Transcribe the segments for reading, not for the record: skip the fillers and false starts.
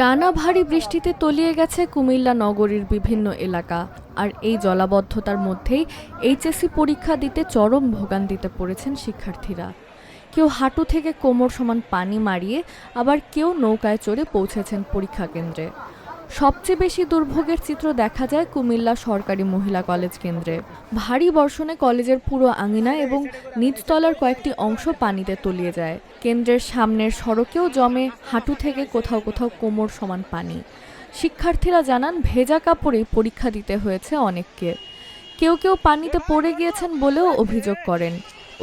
টানা ভারী বৃষ্টিতে তলিয়ে গেছে কুমিল্লা নগরীর বিভিন্ন এলাকা। আর এই জলাবদ্ধতার মধ্যেই এইচএসসি পরীক্ষা দিতে চরম ভোগান্তিতে পড়েছেন শিক্ষার্থীরা। কেউ হাঁটু থেকে কোমর সমান পানি মারিয়ে, আবার কেউ নৌকায় চড়ে পৌঁছেছেন পরীক্ষা কেন্দ্রে। সবচেয়ে বেশি দুর্ভোগের চিত্র দেখা যায় কুমিল্লা সরকারি মহিলা কলেজ কেন্দ্রে। ভারী বর্ষণে কলেজের পুরো আঙিনা এবং নিচতলার কয়েকটি অংশ পানিতে তলিয়ে যায়। কেন্দ্রের সামনের সড়কেও জমে হাঁটু থেকে কোথাও কোথাও কোমর সমান পানি। শিক্ষার্থীরা জানান, ভেজা কাপড়েই পরীক্ষা দিতে হয়েছে অনেককে। কেউ কেউ পানিতে পড়ে গিয়েছেন বলেও অভিযোগ করেন।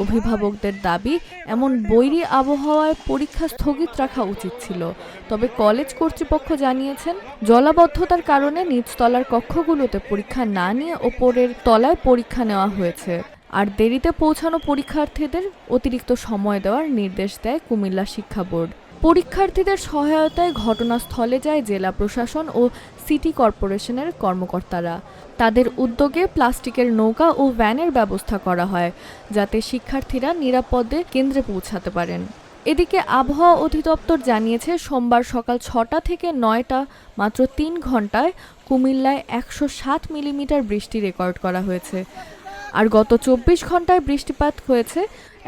অভিভাবকদের দাবি, এমন বৈরী আবহাওয়ায় পরীক্ষা স্থগিত রাখা উচিত ছিল। তবে কলেজ কর্তৃপক্ষ জানিয়েছেন, জলাবদ্ধতার কারণে নিচতলার কক্ষগুলোতে পরীক্ষা না নিয়ে ওপরের তলায় পরীক্ষা নেওয়া হয়েছে। আর দেরিতে পৌঁছানো পরীক্ষার্থীদের অতিরিক্ত সময় দেওয়ার নির্দেশ দেয় কুমিল্লা শিক্ষা বোর্ড। পরীক্ষার্থীদের সহায়তায় ঘটনাস্থলে যায় জেলা প্রশাসন ও সিটি কর্পোরেশনের কর্মকর্তারা। তাদের উদ্যোগে প্লাস্টিকের নৌকা ও ভ্যানের ব্যবস্থা করা হয়, যাতে শিক্ষার্থীরা নিরাপদে কেন্দ্রে পৌঁছাতে পারেন। এদিকে আবহাওয়া অধিদপ্তর জানিয়েছে, সোমবার সকাল ৬টা থেকে ৯টা মাত্র ৩ ঘন্টায় কুমিল্লায় ১০৭ মিলিমিটার বৃষ্টি রেকর্ড করা হয়েছে। আর গত ২৪ ঘন্টায় বৃষ্টিপাত হয়েছে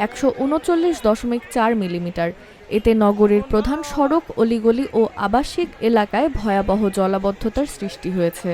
১৩৯.৪ মিলিমিটার। এতে নগরীর প্রধান সড়ক, অলিগলি ও আবাসিক এলাকায় ভয়াবহ জলাবদ্ধতার সৃষ্টি হয়েছে।